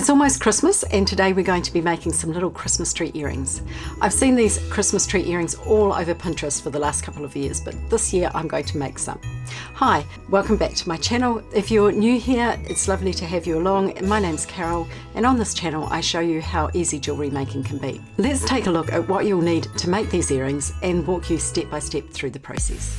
It's almost Christmas, and today we're going to be making some little Christmas tree earrings. I've seen these Christmas tree earrings all over Pinterest for the last couple of years, but this year I'm going to make some. Hi, welcome back to my channel. If you're new here, it's lovely to have you along. My name's Carol, and on this channel I show you how easy jewellery making can be. Let's take a look at what you'll need to make these earrings and walk you step by step through the process.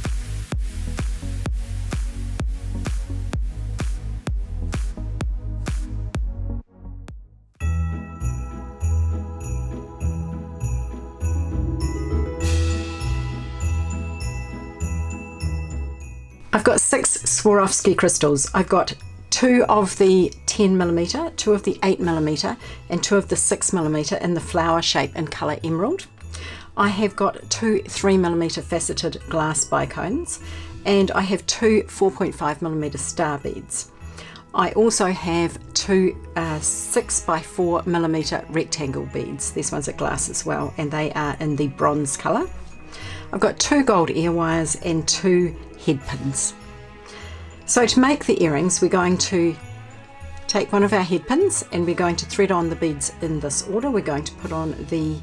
I've got 6 Swarovski crystals. I've got 2 of the 10mm, 2 of the 8mm, and 2 of the 6mm in the flower shape and colour emerald. I have got 2 3mm faceted glass bicones, and I have 2 4.5mm star beads. I also have 2 6x4mm rectangle beads. These ones are glass as well, and they are in the bronze colour. I've got 2 gold earwires and 2 headpins. So to make the earrings, we're going to take one of our headpins and we're going to thread on the beads in this order. We're going to put on the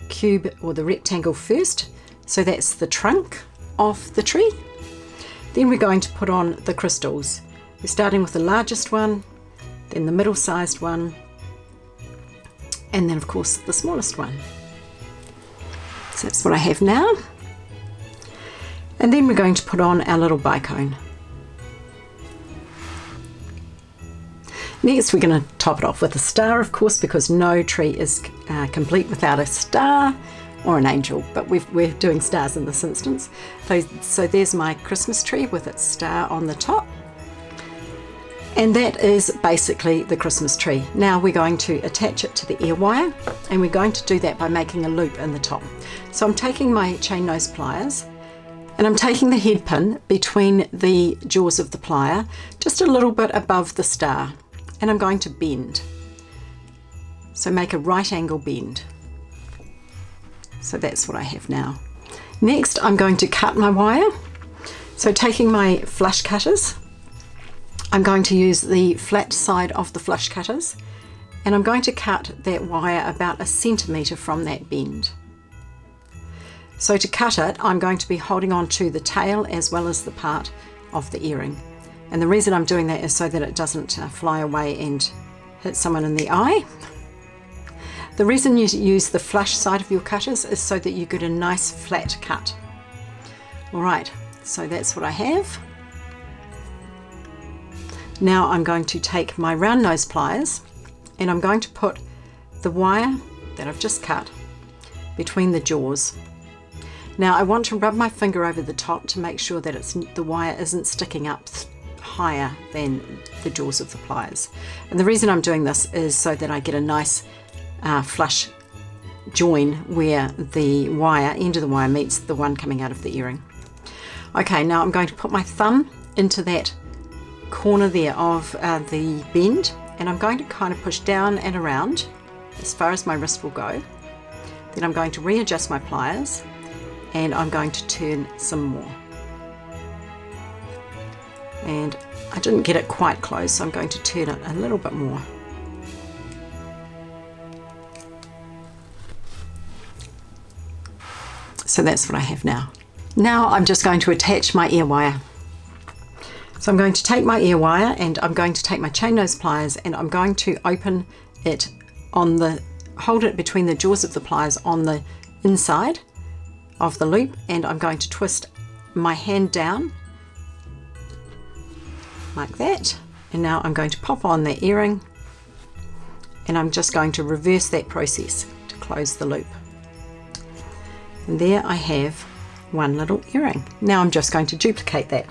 cube or the rectangle first, so that's the trunk of the tree. Then we're going to put on the crystals. We're starting with the largest one, then the middle-sized one, and then of course the smallest one. So that's what I have now. And then we're going to put on our little bicone. Next we're going to top it off with a star, of course, because no tree is complete without a star or an angel, but we're doing stars in this instance. So there's my Christmas tree with its star on the top. And that is basically the Christmas tree. Now we're going to attach it to the ear wire, and we're going to do that by making a loop in the top. So I'm taking my chain nose pliers, and I'm taking the head pin between the jaws of the plier, just a little bit above the star, and I'm going to bend. So make a right angle bend. So that's what I have now. Next I'm going to cut my wire. So taking my flush cutters, I'm going to use the flat side of the flush cutters, and I'm going to cut that wire about 1 centimetre from that bend. So to cut it, I'm going to be holding on to the tail as well as the part of the earring. And the reason I'm doing that is so that it doesn't fly away and hit someone in the eye. The reason you use the flush side of your cutters is so that you get a nice flat cut. Alright, so that's what I have. Now I'm going to take my round nose pliers, and I'm going to put the wire that I've just cut between the jaws. Now I want to rub my finger over the top to make sure that the wire isn't sticking up higher than the jaws of the pliers. And the reason I'm doing this is so that I get a nice flush join where the end of the wire meets the one coming out of the earring. Okay, now I'm going to put my thumb into that corner there of the bend, and I'm going to kind of push down and around as far as my wrist will go. Then I'm going to readjust my pliers, and I'm going to turn some more. And I didn't get it quite close, so I'm going to turn it a little bit more. So that's what I have now. Now I'm just going to attach my ear wire. So I'm going to take my ear wire, and I'm going to take my chain nose pliers, and I'm going to open it hold it between the jaws of the pliers on the inside of the loop, and I'm going to twist my hand down like that, and now I'm going to pop on the earring, and I'm just going to reverse that process to close the loop. And there I have one little earring. Now I'm just going to duplicate that.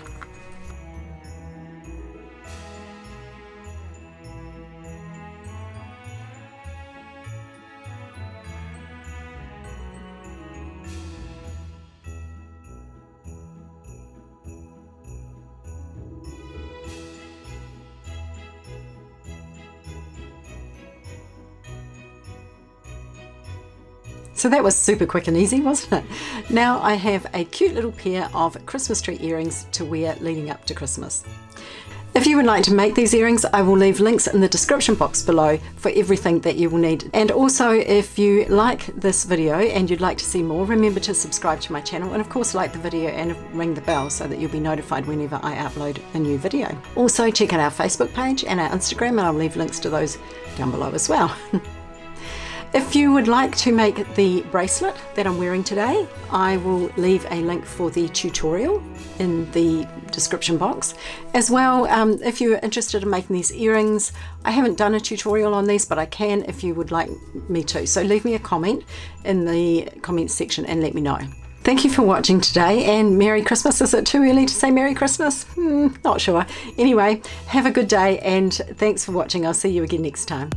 So that was super quick and easy, wasn't it? Now I have a cute little pair of Christmas tree earrings to wear leading up to Christmas. If you would like to make these earrings, I will leave links in the description box below for everything that you will need. And also, if you like this video and you'd like to see more, remember to subscribe to my channel, and of course like the video and ring the bell so that you'll be notified whenever I upload a new video. Also check out our Facebook page and our Instagram, and I'll leave links to those down below as well. If you would like to make the bracelet that I'm wearing today, I will leave a link for the tutorial in the description box. As well, if you're interested in making these earrings, I haven't done a tutorial on these, but I can if you would like me to. So leave me a comment in the comments section and let me know. Thank you for watching today, and Merry Christmas. Is it too early to say Merry Christmas? Not sure. Anyway, have a good day, and thanks for watching. I'll see you again next time.